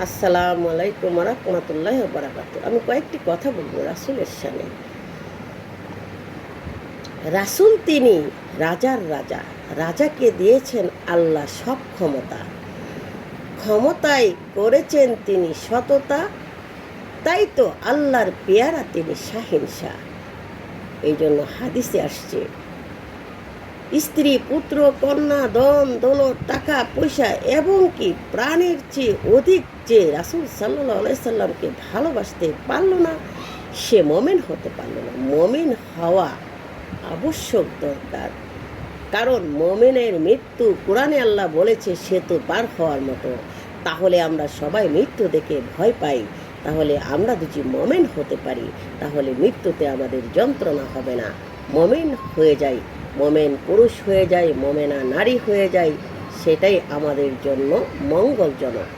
আসসালামু আলাইকুম রাহমাতুল্লাহি ওয়া বারাকাতুহু। আমি কয়েকটি কথা বলবো রাসূলের শানে। রাসূল তিনি রাজার রাজা। রাজাকে দিয়েছেন আল্লাহ সব ক্ষমতা। ক্ষমতায় করেছেন তিনি সততা। তাই তো আল্লাহর পেয়ারা তিনি শাহিনশাহ। এই জন্য হাদিসে আসছে, স্ত্রী, পুত্র, কন্যা, ধন দৌলত, টাকা পয়সা এবং কি প্রাণের চেয়ে অধিক যে রাসূল সাল্লাল্লাহু আলাইহি সাল্লামকে ভালোবাসতে পারল না, সে মুমিন হতে পারল না। মুমিন হওয়া আবশ্যক দরকার, কারণ মুমিনের মৃত্যু কোরআনে আল্লাহ বলেছে সে তো পার হওয়ার মতো। তাহলে আমরা সবাই মৃত্যু দেখে ভয় পাই। তাহলে আমরা যদি মুমিন হতে পারি, তাহলে মৃত্যুতে আমাদের যন্ত্রণা হবে না। মুমিন হয়ে যাই, মুমিন পুরুষ হয়ে যায়, মুমিনা নারী হয়ে যায়, সেটাই আমাদের জন্য মঙ্গলজনক।